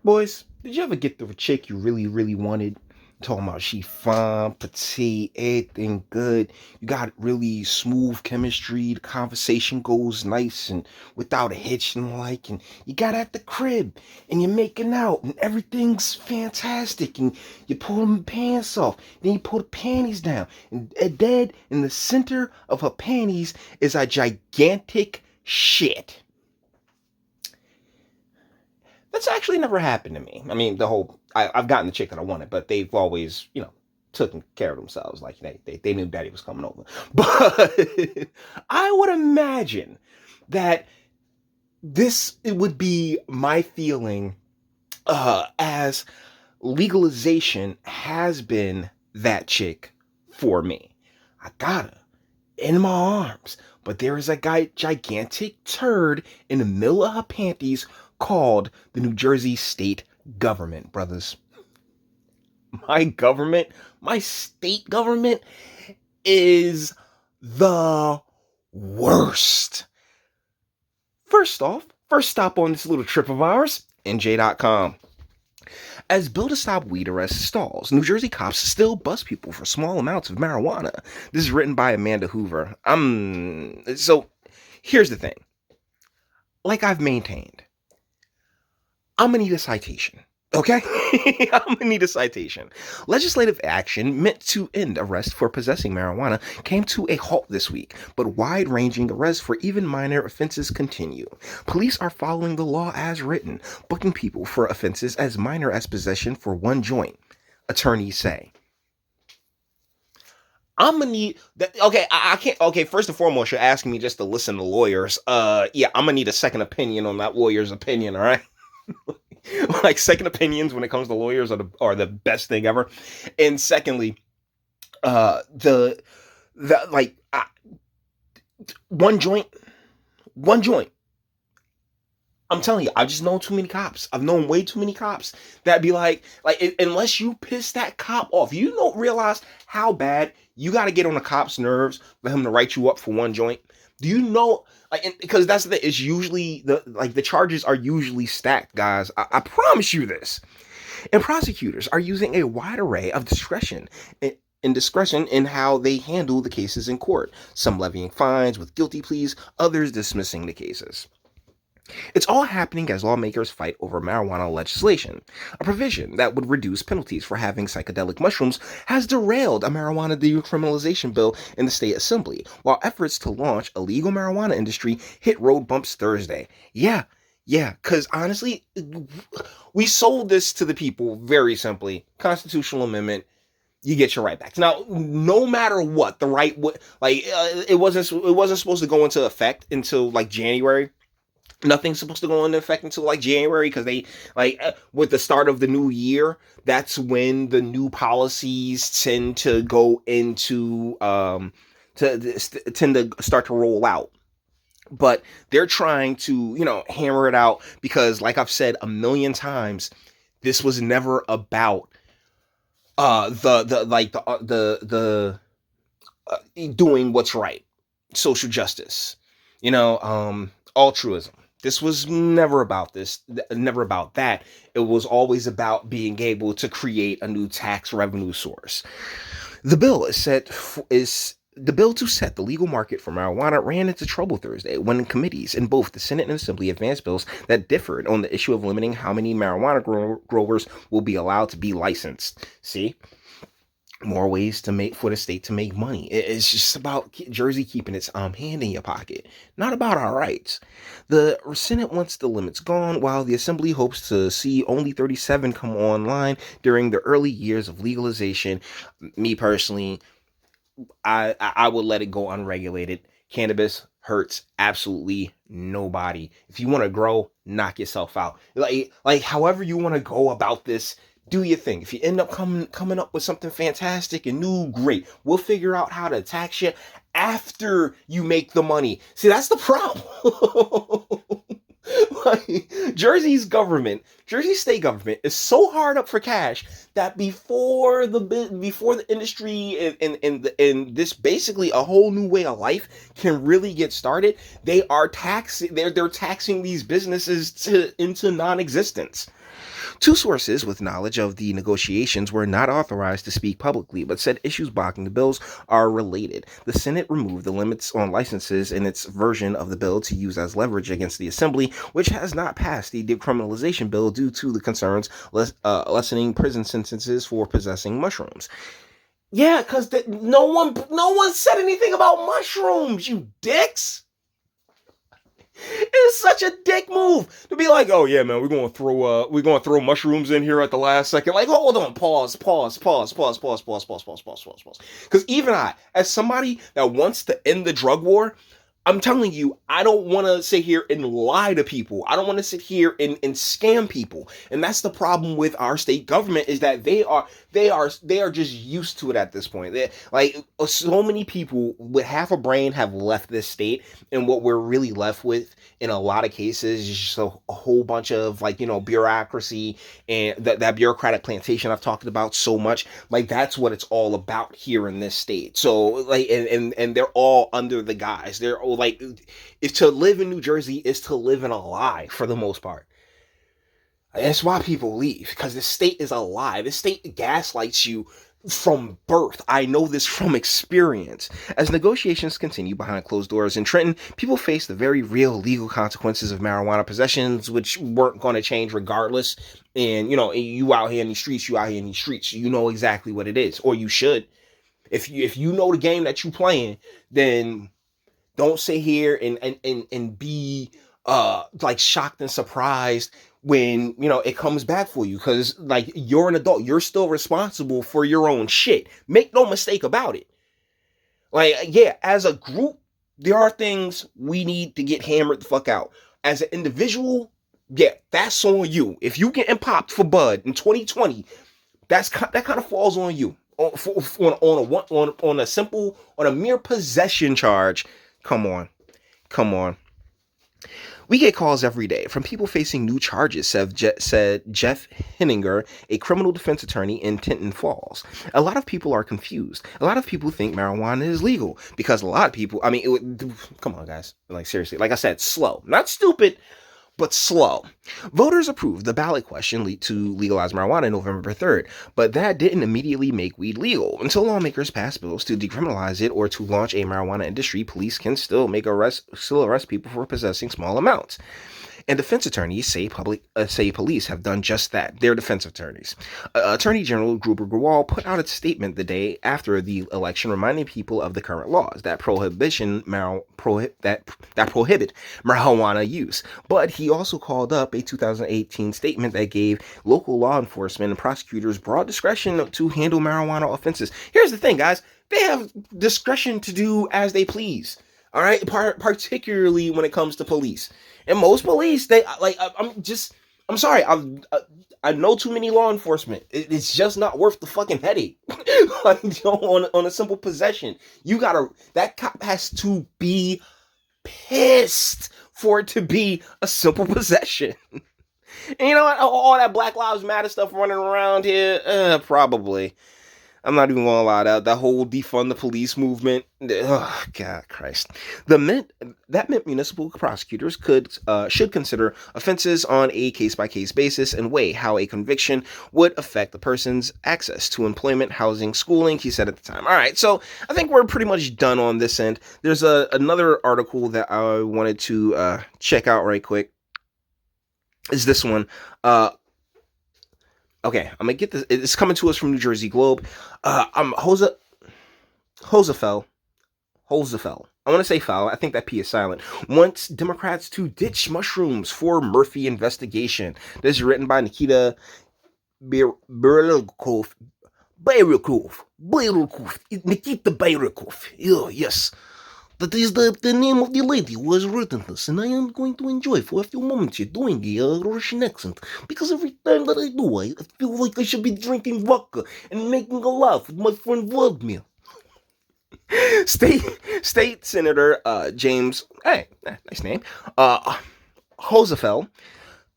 Boys, did you ever get the chick you really, really wanted? Talking about she fine, petite, everything good. You got really smooth chemistry. The conversation goes nice and without a hitch and like. And you got at the crib and you're making out and everything's fantastic. And you pull them pants off. Then you pull the panties down. And dead in the center of her panties is a gigantic shit. That's actually never happened to me. I mean, I've gotten the chick that I wanted, but they've always, taken care of themselves. Like they knew daddy was coming over. But I would imagine that it would be my feeling as legalization has been that chick for me. I got her in my arms, but there is a gigantic turd in the middle of her panties called the New Jersey state government, brothers. My state government is the worst. First stop on this little trip of ours, NJ.com. As bill to stop weed arrests stalls, New Jersey cops still bust people for small amounts of marijuana. This is written by Amanda Hoover. So here's the thing. Like I've maintained, I'm gonna need a citation. Okay? I'm gonna need a citation. Legislative action meant to end arrest for possessing marijuana came to a halt this week, but wide-ranging arrests for even minor offenses continue. Police are following the law as written, booking people for offenses as minor as possession for one joint, attorneys say. I'm gonna need that. Okay, I can't. Okay, first and foremost, you're asking me just to listen to lawyers. Yeah, I'm gonna need a second opinion on that lawyer's opinion. All right. Like second opinions when it comes to lawyers are the best thing ever. And secondly, the like one joint. I'm telling you, I just know too many cops. I've known way too many cops that be like unless you piss that cop off, you don't realize how bad you got to get on a cop's nerves for him to write you up for one joint. Do you know? Because that's the it's usually the charges are usually stacked, guys. I promise you this. And prosecutors are using a wide array of discretion in how they handle the cases in court. Some levying fines with guilty pleas, others dismissing the cases. It's all happening as lawmakers fight over marijuana legislation. A provision that would reduce penalties for having psychedelic mushrooms has derailed a marijuana decriminalization bill in the state assembly, while efforts to launch a legal marijuana industry hit road bumps Thursday. Yeah, because honestly, we sold this to the people very simply. Constitutional amendment. You get your right back. Now, no matter what, the right it wasn't supposed to go into effect until like January. Nothing's supposed to go into effect until like January because they with the start of the new year, that's when the new policies tend to go into tend to start to roll out. But they're trying to hammer it out because, like I've said a million times, this was never about doing what's right, social justice, altruism. This was never about that. It was always about being able to create a new tax revenue source. The bill the bill to set the legal market for marijuana ran into trouble Thursday when committees in both the Senate and Assembly advanced bills that differed on the issue of limiting how many marijuana growers will be allowed to be licensed. See? More ways for the state to make money. It's just about Jersey keeping its hand in your pocket, not about our rights. The Senate wants the limits gone, while the Assembly hopes to see only 37 come online during the early years of legalization. Me personally, I would let it go unregulated. Cannabis hurts absolutely nobody. If you want to grow, knock yourself out. Like however you want to go about this, do your thing. If you end up coming up with something fantastic and new, great. We'll figure out how to tax you after you make the money. See, that's the problem. Jersey state government is so hard up for cash that before the industry and this basically a whole new way of life can really get started, they're taxing these businesses into non-existence. Two sources with knowledge of the negotiations were not authorized to speak publicly, but said issues blocking the bills are related. The Senate removed the limits on licenses in its version of the bill to use as leverage against the Assembly, which has not passed the decriminalization bill due to the concerns lessening prison sentences for possessing mushrooms. Yeah, because no one said anything about mushrooms, you dicks. It's such a dick move to be like, oh yeah, man, we're gonna throw mushrooms in here at the last second. Like, hold on, pause. Because even I, as somebody that wants to end the drug war, I'm telling you, I don't want to sit here and lie to people. I don't want to sit here and scam people. And that's the problem with our state government, is that they are just used to it at this point. Like, so many people with half a brain have left this state, and what we're really left with in a lot of cases is just a whole bunch of, like, bureaucracy and that bureaucratic plantation I've talked about so much. Like, that's what it's all about here in this state. So, like, and they're all under the guise. They're all like, if to live in New Jersey is to live in a lie for the most part. That's why people leave, because the state is a lie. The state gaslights you from birth. I know this from experience. As negotiations continue behind closed doors in Trenton, people face the very real legal consequences of marijuana possessions, which weren't going to change regardless. And, you out here in these streets, you know exactly what it is, or you should. If you know the game that you playing, then don't sit here and be like shocked and surprised when it comes back for you, because, like, you're an adult. You're still responsible for your own shit. Make no mistake about it. Like, yeah, as a group, there are things we need to get hammered the fuck out. As an individual, yeah, that's on you. If you getting popped for bud in 2020, that kind of falls on you. On a mere possession charge. Come on. We get calls every day from people facing new charges, said Jeff Henninger, a criminal defense attorney in Tinton Falls. A lot of people are confused. A lot of people think marijuana is legal, because a lot of people, come on, guys. Like, seriously. Like I said, slow. Not stupid, but slow. Voters approved the ballot question to legalize marijuana November 3rd, but that didn't immediately make weed legal. Until lawmakers pass bills to decriminalize it or to launch a marijuana industry, police can still arrest people for possessing small amounts. And defense attorneys say police have done just that. They're defense attorneys. Attorney General Gruber Grewal put out a statement the day after the election, reminding people of the current laws that prohibit marijuana use. But he also called up a 2018 statement that gave local law enforcement and prosecutors broad discretion to handle marijuana offenses. Here's the thing, guys. They have discretion to do as they please. All right, particularly when it comes to police. And most police, I'm sorry, I know too many law enforcement. It's just not worth the fucking headache. Like, on a simple possession, that cop has to be pissed for it to be a simple possession. And you know what? All that Black Lives Matter stuff running around here, probably. I'm not even gonna lie, that whole defund the police movement. Oh, God Christ. That meant municipal prosecutors should consider offenses on a case-by-case basis and weigh how a conviction would affect the person's access to employment, housing, schooling, he said at the time. All right, so I think we're pretty much done on this end. There's another article that I wanted to check out right quick. Is this one. Okay, I'm gonna get this. It's coming to us from New Jersey Globe. I'm Hosefeld. I want to say foul. I think that P is silent. Wants Democrats to ditch mushrooms for Murphy investigation. This is written by Nikita Byrlikov. Nikita Byrlikov. Oh, yes. That is the name of the lady who has written this, and I am going to enjoy for a few moments here doing a Russian accent, because every time that I do, I feel like I should be drinking vodka and making a laugh with my friend Vladimir. State Senator James, nice name, Hosefeld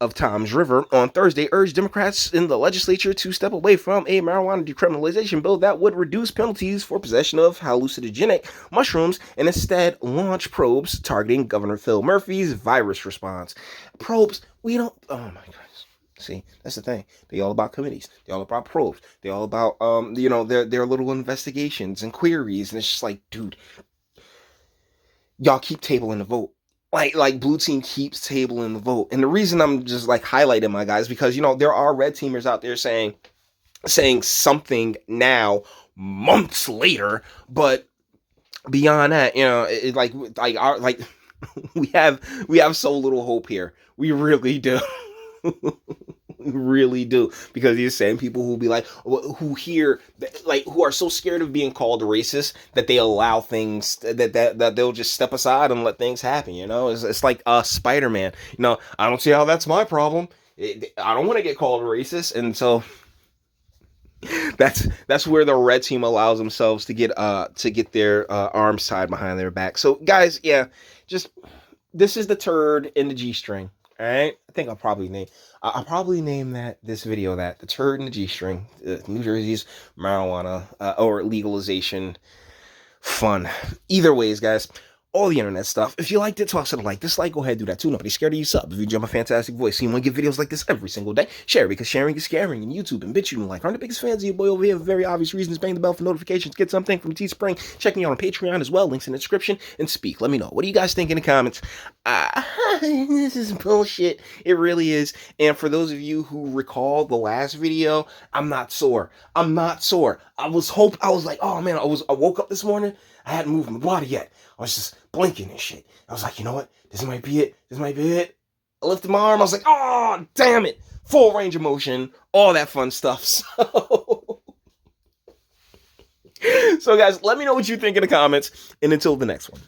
of Tom's River on Thursday urged Democrats in the legislature to step away from a marijuana decriminalization bill that would reduce penalties for possession of hallucinogenic mushrooms and instead launch probes targeting Governor Phil Murphy's virus response. Probes, oh my goodness. See, that's the thing. They all about committees. They all about probes. They all about their little investigations and queries. And it's just like, dude, y'all keep tabling the vote. Like blue team keeps tabling the vote. And the reason I'm just like highlighting my guys because there are red teamers out there saying something now months later, but beyond that, we have so little hope here. We really do. We really do, because these same people who be like, who hear, like, who are so scared of being called racist that they allow things that they'll just step aside and let things happen. It's like Spider-Man. I don't see how that's my problem. I don't want to get called racist, and so that's where the red team allows themselves to get their arms tied behind their back. So guys, yeah, just this is the turd in the G-string. All right, I think I'll probably name this video the turd in the G-string, New Jersey's marijuana or legalization fun. Either ways, guys, all the internet stuff. If you liked it, toss it a like. Dislike, go ahead, do that too. Nobody's scared of you. Sub. If you enjoy my fantastic voice, so you want to get videos like this every single day, share it, because sharing is caring. And YouTube and Bitchute and like aren't the biggest fans of you, boy, over here for very obvious reasons. Bang the bell for notifications. Get something from Teespring. Check me out on Patreon as well. Links in the description. And speak. Let me know. What do you guys think in the comments? This is bullshit. It really is. And for those of you who recall the last video, I'm not sore. I was like, oh man, I woke up this morning. I hadn't moved my body yet. I was just blinking and shit. I was like, you know what? This might be it. I lifted my arm. I was like, oh, damn it. Full range of motion. All that fun stuff. So guys, let me know what you think in the comments. And until the next one.